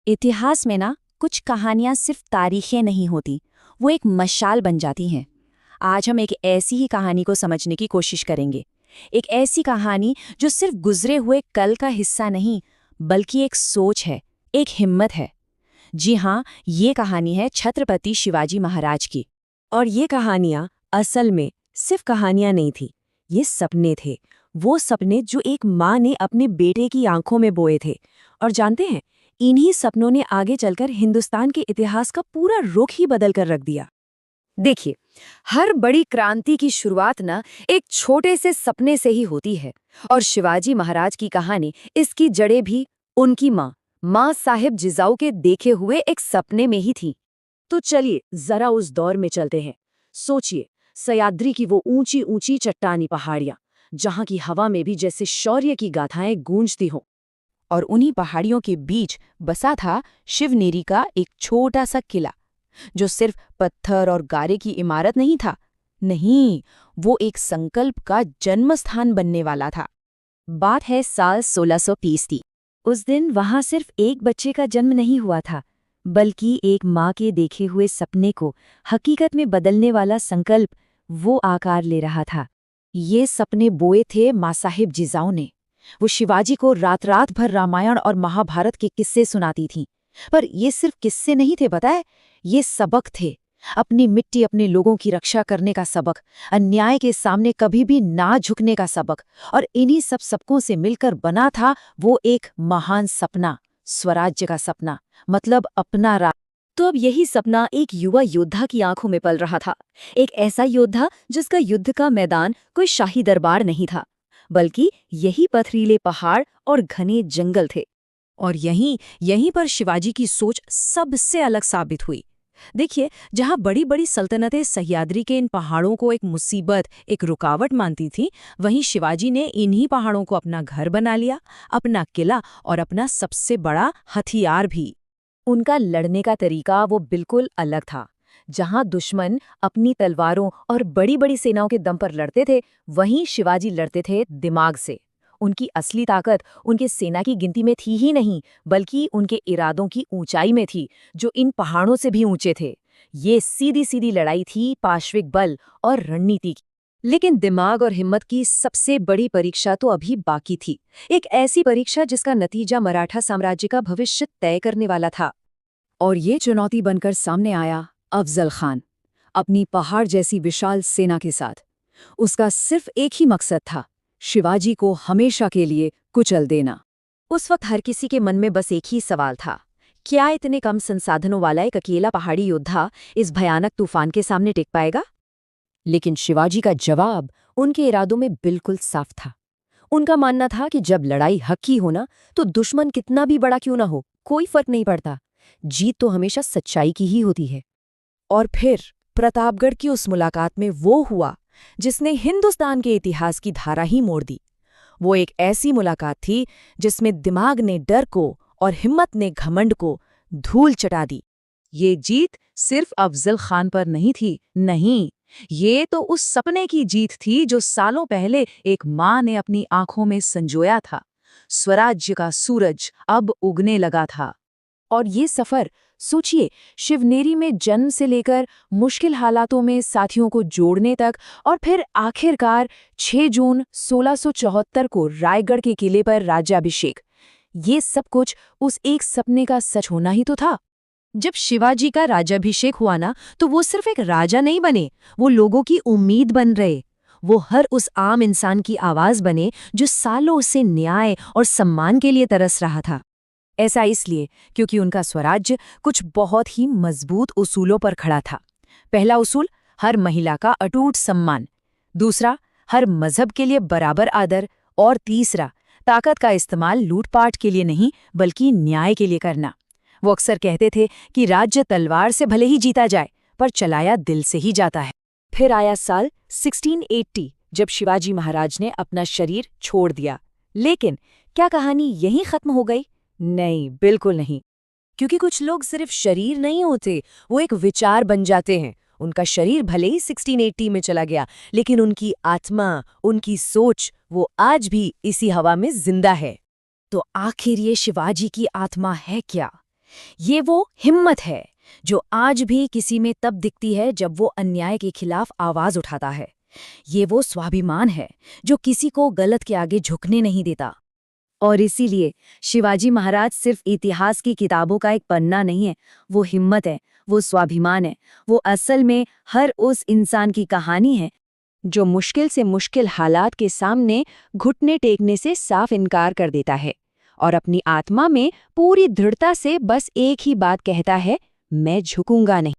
इतिहास में ना कुछ कहानियां सिर्फ तारीखें नहीं होती, वो एक मशाल बन जाती हैं। आज हम एक ऐसी ही कहानी को समझने की कोशिश करेंगे। एक ऐसी कहानी जो सिर्फ गुजरे हुए कल का हिस्सा नहीं, बल्कि एक सोच है, एक हिम्मत है। जी हाँ, ये कहानी है छत्रपति शिवाजी महाराज की। और ये कहानियां असल में सिर्फ कहानियां नहीं थी, ये सपने थे। वो सपने जो एक माँ ने अपने बेटे की आंखों में बोए थे। और जानते हैं, इन्हीं सपनों ने आगे चलकर हिंदुस्तान के इतिहास का पूरा रुख ही बदल कर रख दिया। देखिए, हर बड़ी क्रांति की शुरुआत ना एक छोटे से सपने से ही होती है। और शिवाजी महाराज की कहानी, इसकी जड़ें भी उनकी माँ साहिब जिजाऊ के देखे हुए एक सपने में ही थी। तो चलिए जरा उस दौर में चलते हैं। सोचिए, सह्याद्री की वो ऊंची ऊंची चट्टानी पहाड़ियां, जहां की हवा में भी जैसे शौर्य की गाथाएं गूंजती हों। और उन्हीं पहाड़ियों के बीच बसा था शिवनेरी का एक छोटा सा किला, जो सिर्फ पत्थर और गारे की इमारत नहीं था। नहीं, वो एक संकल्प का जन्मस्थान बनने वाला था। बात है साल 1630 की। उस दिन वहां सिर्फ एक बच्चे का जन्म नहीं हुआ था, बल्कि एक माँ के देखे हुए सपने को हकीकत में बदलने वाला संकल्प वो आकार ले रहा था। ये सपने बोए थे माँ साहिब जिजाऊ ने। वो शिवाजी को रात रात भर रामायण और महाभारत के किस्से सुनाती थीं। पर ये सिर्फ किस्से नहीं थे, पता है, ये सबक थे। अपनी मिट्टी, अपने लोगों की रक्षा करने का सबक, अन्याय के सामने कभी भी ना झुकने का सबक। और इन्हीं सब सबकों से मिलकर बना था वो एक महान सपना, स्वराज्य का सपना, मतलब अपना राज। तो अब यही सपना एक युवा योद्धा की आंखों में पल रहा था। एक ऐसा योद्धा जिसका युद्ध का मैदान कोई शाही दरबार नहीं था, बल्कि यही पथरीले पहाड़ और घने जंगल थे। और यहीं पर शिवाजी की सोच सबसे अलग साबित हुई। देखिए, जहां बड़ी बड़ी सल्तनतें सह्याद्री के इन पहाड़ों को एक मुसीबत, एक रुकावट मानती थीं, वहीं शिवाजी ने इन्हीं पहाड़ों को अपना घर बना लिया, अपना किला और अपना सबसे बड़ा हथियार भी। उनका लड़ने का तरीका वो बिल्कुल अलग था। जहां दुश्मन अपनी तलवारों और बड़ी बड़ी सेनाओं के दम पर लड़ते थे, वहीं शिवाजी लड़ते थे दिमाग से। उनकी असली ताकत उनके सेना की गिनती में थी ही नहीं, बल्कि उनके इरादों की ऊंचाई में थी, जो इन पहाड़ों से भी ऊंचे थे। ये सीधी सीधी लड़ाई थी पाश्विक बल और रणनीति की। लेकिन दिमाग और हिम्मत की सबसे बड़ी परीक्षा तो अभी बाकी थी। एक ऐसी परीक्षा जिसका नतीजा मराठा साम्राज्य का भविष्य तय करने वाला था। और ये चुनौती बनकर सामने आया अफजल खान, अपनी पहाड़ जैसी विशाल सेना के साथ। उसका सिर्फ एक ही मकसद था, शिवाजी को हमेशा के लिए कुचल देना। उस वक्त हर किसी के मन में बस एक ही सवाल था, क्या इतने कम संसाधनों वाला एक अकेला पहाड़ी योद्धा इस भयानक तूफान के सामने टिक पाएगा? लेकिन शिवाजी का जवाब उनके इरादों में बिल्कुल साफ था। उनका मानना था कि जब लड़ाई हक की हो ना, तो दुश्मन कितना भी बड़ा क्यों ना हो, कोई फर्क नहीं पड़ता। जीत तो हमेशा सच्चाई की ही होती है। और फिर प्रतापगढ़ की उस मुलाकात में वो हुआ जिसने हिंदुस्तान के इतिहास की धारा ही मोड़ दी। वो एक ऐसी मुलाकात थी जिसमें दिमाग ने डर को और हिम्मत ने घमंड को धूल चटा दी। ये जीत सिर्फ अफजल खान पर नहीं थी, नहीं, ये तो उस सपने की जीत थी जो सालों पहले एक माँ ने अपनी आंखों में संजोया था। स्वराज्य का सूरज अब उगने लगा था। और ये सफर, सोचिए, शिवनेरी में जन्म से लेकर मुश्किल हालातों में साथियों को जोड़ने तक, और फिर आखिरकार 6 जून 1674 को रायगढ़ के किले पर राज्याभिषेक, ये सब कुछ उस एक सपने का सच होना ही तो था। जब शिवाजी का राज्याभिषेक हुआ ना, तो वो सिर्फ एक राजा नहीं बने, वो लोगों की उम्मीद बन रहे। वो हर उस आम इंसान की आवाज बने जो सालों से न्याय और सम्मान के लिए तरस रहा था। ऐसा इसलिए क्योंकि उनका स्वराज्य कुछ बहुत ही मजबूत उसूलों पर खड़ा था। पहला उसूल, हर महिला का अटूट सम्मान। दूसरा, हर मजहब के लिए बराबर आदर। और तीसरा, ताकत का इस्तेमाल लूटपाट के लिए नहीं, बल्कि न्याय के लिए करना। वो अक्सर कहते थे कि राज्य तलवार से भले ही जीता जाए, पर चलाया दिल से ही जाता है। फिर आया साल 1680, जब शिवाजी महाराज ने अपना शरीर छोड़ दिया। लेकिन क्या कहानी यहीं खत्म हो गई? नहीं, बिल्कुल नहीं। क्योंकि कुछ लोग सिर्फ शरीर नहीं होते, वो एक विचार बन जाते हैं। उनका शरीर भले ही 1680 में चला गया, लेकिन उनकी आत्मा, उनकी सोच, वो आज भी इसी हवा में जिंदा है। तो आखिर ये शिवाजी की आत्मा है क्या? ये वो हिम्मत है जो आज भी किसी में तब दिखती है जब वो अन्याय के खिलाफ आवाज उठाता है। ये वो स्वाभिमान है जो किसी को गलत के आगे झुकने नहीं देता। और इसीलिए शिवाजी महाराज सिर्फ इतिहास की किताबों का एक पन्ना नहीं है, वो हिम्मत है, वो स्वाभिमान है, वो असल में हर उस इंसान की कहानी है जो मुश्किल से मुश्किल हालात के सामने घुटने टेकने से साफ इनकार कर देता है और अपनी आत्मा में पूरी दृढ़ता से बस एक ही बात कहता है, मैं झुकूंगा नहीं।